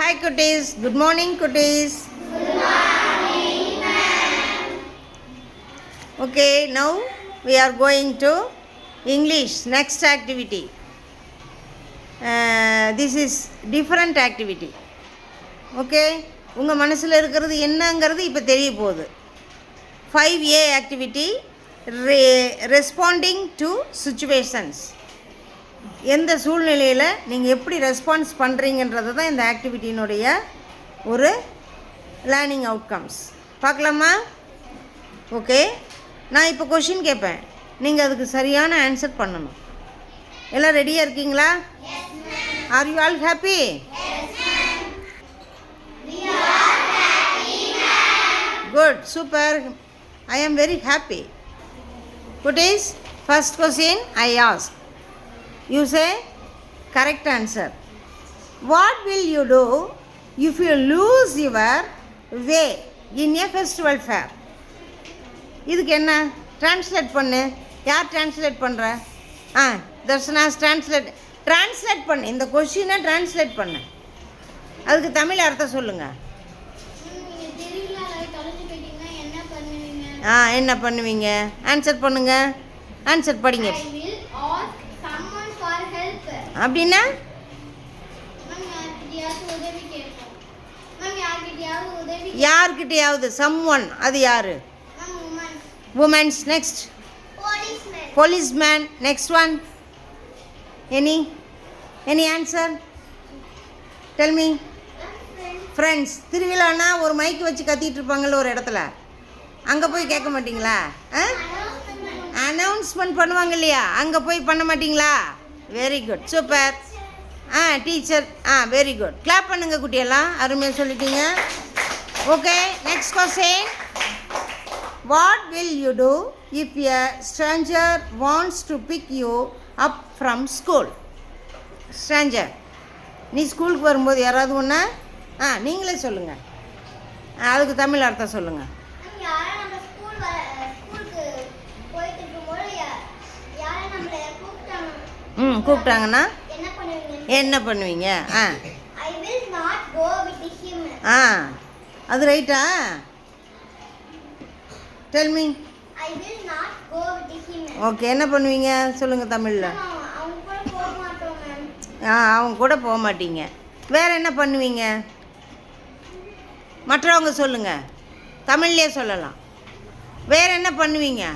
Hi cuties, good morning cuties. Good morning, ma'am. Okay, now we are going to English next activity. This is different activity. Okay, உங்கள் மனசில் இருக்கிறது என்னங்கிறது இப்போ தெரிய போகுது. 5A activity, responding to situations. எந்த சூழ்நிலையில் நீங்கள் எப்படி ரெஸ்பான்ஸ் பண்ணுறீங்கன்றது தான் இந்த ஆக்டிவிட்டியினுடைய ஒரு லேர்னிங் அவுட்கம்ஸ். பார்க்கலாமா? ஓகே, நான் இப்போ கொஷின் கேட்பேன், நீங்கள் அதுக்கு சரியான ஆன்சர் பண்ணணும். எல்லாம் ரெடியாக இருக்கீங்களா? Are you all happy? Good, super. I am very happy. குட்டீஸ், first question I ask. You say correct answer. What will you do if you lose your way in a festival fair? இதுக்கு என்ன translate பண்ணு. யார் translate பண்ணுற? தர்ஷனாஸ் translate பண்ணு. இந்த கொஷினை translate பண்ணு. அதுக்கு தமிழ் அர்த்தம் சொல்லுங்கள். என்ன பண்ணுவீங்க? ஆன்சர் பண்ணுங்க. ஆன்சர் படிங்க. அப்படின்னா யார்கிட்டயாவது சம்ஒன், அது யாரு? Womens. Next policeman. Next one any answer? Tell me. Friends. திருவிழானா ஒரு மைக்கு வச்சு கத்திட்டு இருப்பாங்கள்ல ஒரு இடத்துல, அங்கே போய் கேட்க மாட்டிங்களா? அனௌன்ஸ்மெண்ட் பண்ணுவாங்க இல்லையா, அங்கே போய் பண்ண மாட்டிங்களா? Very good, super. Teacher. Very good. Clap பண்ணுங்க குட்டியெல்லாம், அருமையாக சொல்லிட்டீங்க. Okay, next question. What will you do if a stranger wants to pick you up from school? Stranger, நீ ஸ்கூலுக்கு வரும்போது யாராவது ஒன்று நீங்களே சொல்லுங்கள். அதுக்கு தமிழ் அர்த்தம் சொல்லுங்கள். கூப்பிட்டாங்கன்னா என்ன பண்ணுவீங்க? அது ரைட்டா? Tell me. ஓகே, என்ன பண்ணுவீங்க சொல்லுங்கள் தமிழில். அவங்க கூட போக மாட்டீங்க. வேறு என்ன பண்ணுவீங்க? மற்றவங்க சொல்லுங்கள், தமிழ்லேயே சொல்லலாம். வேறு என்ன பண்ணுவீங்க?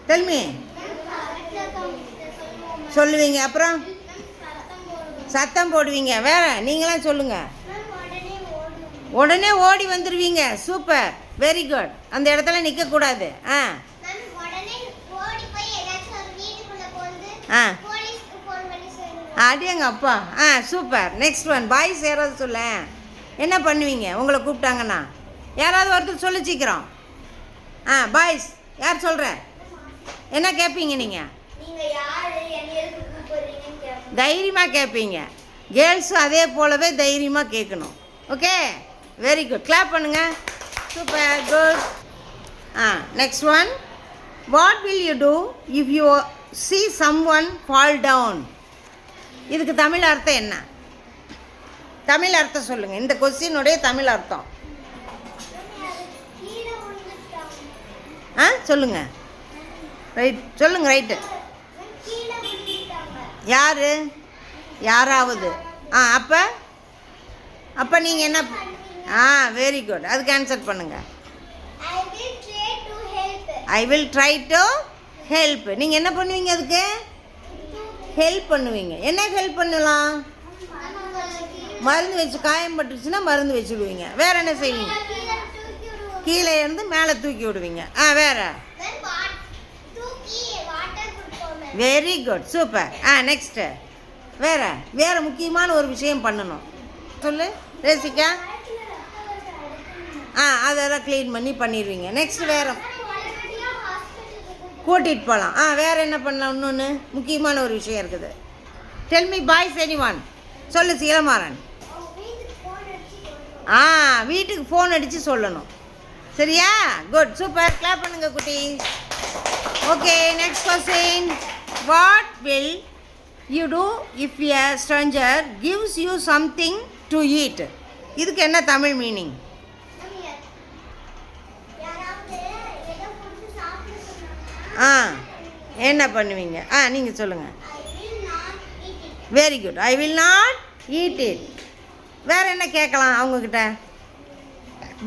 டெல்மி. சொல்லுவீங்க. அப்புறம் சத்தம் போடுவீங்க. வேற நீங்களாம் சொல்லுங்கள். உடனே ஓடி வந்துடுவீங்க. Super, very good. அந்த இடத்துல நிற்கக்கூடாது. அடியங்க அப்பா. சூப்பர். Next one. பாய்ஸ் யாராவது சொல்ல, என்ன பண்ணுவீங்க உங்களை கூப்பிட்டாங்கன்னா? யாராவது ஒருத்தர் சொல்லி சீக்கிரம். பாய்ஸ் யார் சொல்கிற? என்ன கேட்பீங்க நீங்கள்? தைரியமாக கேட்பீங்க. கேர்ள்ஸும் அதே போலவே தைரியமாக கேட்கணும். Okay, very good. கிளாப் பண்ணுங்க. Super, good. Next one. What will you do if you see someone fall down? இதுக்கு தமிழ் அர்த்தம் என்ன? தமிழ் அர்த்தம் சொல்லுங்கள். இந்த கொஸ்டினுடைய தமிழ் அர்த்தம் சொல்லுங்கள். ரைட், சொல்லுங்கள். ரைட்டு. யார்? யாராவது. அப்போ அப்போ நீங்கள் என்ன? Very good. அதுக்கு ஆன்சர் பண்ணுங்கள். I will try to help. நீங்கள் என்ன பண்ணுவீங்க? அதுக்கு ஹெல்ப் பண்ணுவீங்க. என்ன ஹெல்ப் பண்ணலாம்? மருந்து வச்சு, காயம் பட்டுச்சுன்னா மருந்து வச்சுடுவீங்க. வேறு என்ன செய்வீங்க? கீழே இருந்து மேலே தூக்கி விடுவீங்க. வேறு? Very good, super. நெக்ஸ்ட்டு வேறு முக்கியமான ஒரு விஷயம் பண்ணணும். சொல்லு ரேசிகா. அதெல்லாம் க்ளீன் பண்ணிடுவீங்க. நெக்ஸ்ட் வேறு கூட்டிகிட்டு போகலாம். வேறு என்ன பண்ணலாம்? இன்னொன்று முக்கியமான ஒரு விஷயம் இருக்குது. Tell me boys, any one சொல்லு. சீலமாறன். வீட்டுக்கு ஃபோன் அடித்து சொல்லணும். சரியா? Good, super. கிளாப் பண்ணுங்க குட்டி. Okay, next question. What will you do if a stranger gives you something to eat? இதுக்கு என்ன தமிழ் மீனிங்? ஆ என்ன பண்ணுவீங்க? நீங்கள் சொல்லுங்கள். Very good. I will not eat it. வேறு என்ன கேட்கலாம் அவங்கக்கிட்ட?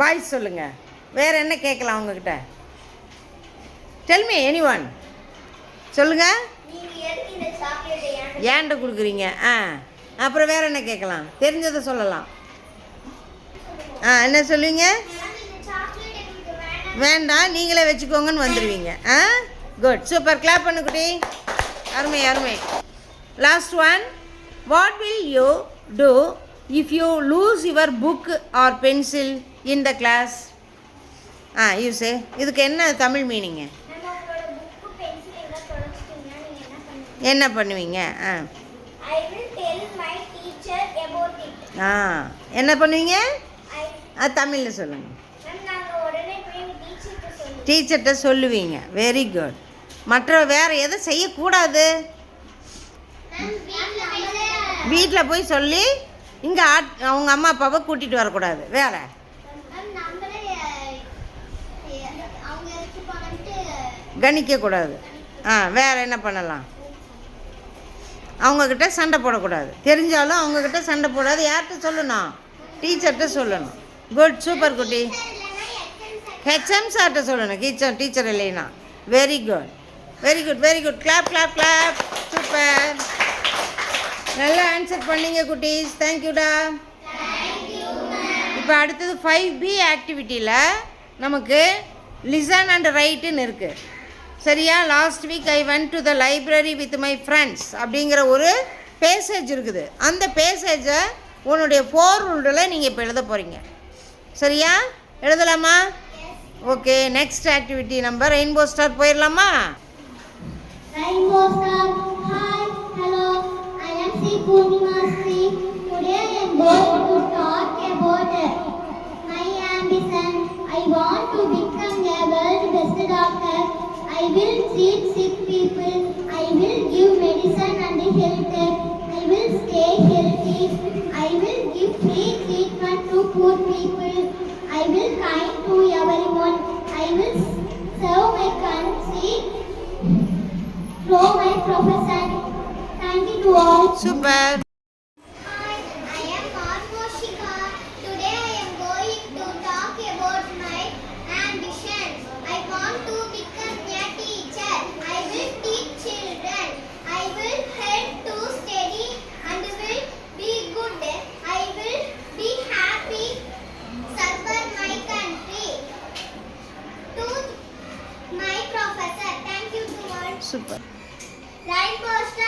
பாய்ஸ் சொல்லுங்கள். வேறு என்ன கேட்கலாம் அவங்கக்கிட்ட? டெல் மீ எனி ஒன் சொல்லுங்கள். ஏன்ட்ட கொடுக்குறீங்க? அப்புறம் வேறு என்ன கேட்கலாம்? தெரிஞ்சதை சொல்லலாம். என்ன சொல்லுவீங்க? வேண்டாம் நீங்களே வச்சுக்கோங்கன்னு வந்துடுவீங்க. Good, super. கிளாப் பண்ணு குட்டி. அருமை அருமை. Last one. What will you do if you lose your book or pencil in the class? You say. இதுக்கு என்ன தமிழ் மீனிங்கு? என்ன பண்ணுவீங்க? என்ன பண்ணுவீங்க? தமிழில் சொல்லுங்கள். டீச்சர்கிட்ட சொல்லுவீங்க. Very good. மற்ற வேறு எதை செய்யக்கூடாது? வீட்டில் போய் சொல்லி இங்கே அவங்க அம்மா அப்பாவை கூட்டிகிட்டு வரக்கூடாது. வேறு கணிக்கக்கூடாது. வேறு என்ன பண்ணலாம்? அவங்கக்கிட்ட சண்டை போடக்கூடாது. தெரிஞ்சாலும் அவங்கக்கிட்ட சண்டை போடாது. யார்கிட்ட சொல்லணும்? டீச்சர்கிட்ட சொல்லணும். குட், சூப்பர் குட்டி. ஹெச்எம் சார்கிட்ட சொல்லணும். டீச்சர் இல்லைன்னா. Very good very good very good. Clap clap clap. Super. நல்லா ஆன்சர் பண்ணீங்க குட்டீஸ். தேங்க்யூடா. இப்போ அடுத்தது 5B ஆக்டிவிட்டியில் நமக்கு லிசன் அண்ட் ரைட்டுன்னு இருக்குது. சரியா? Last week I went to the library with my friends அப்படிங்கிற ஒரு பேசேஜ் இருக்குது. அந்த பேசேஜை உன்னுடைய 4 ரூல்டில் நீங்கள் இப்போ எழுத போகிறீங்க. சரியா? எழுதலாமா? ஓகே. நெக்ஸ்ட் ஆக்டிவிட்டி நம்ம ரெயின்போ ஸ்டார் போயிடலாமா? Rainbow star. Hi, hello. I am C. Purnima Sri. Today I am going to talk about my ambition. I want to become a world best doctor. I will treat sick people. I will give medicine and health. I will stay healthy. I will give free treatment to poor people. I will kind to everyone. I will serve my country through my profession. Thank you to all. Super. Hi, I am Marmoshika. Today I am going to talk about my ambition. I want to become a teacher. I will teach children. I will help to study and will be good. I will be happy. Serve my country. To my professor. Thank you to all. Super. Rainbow star.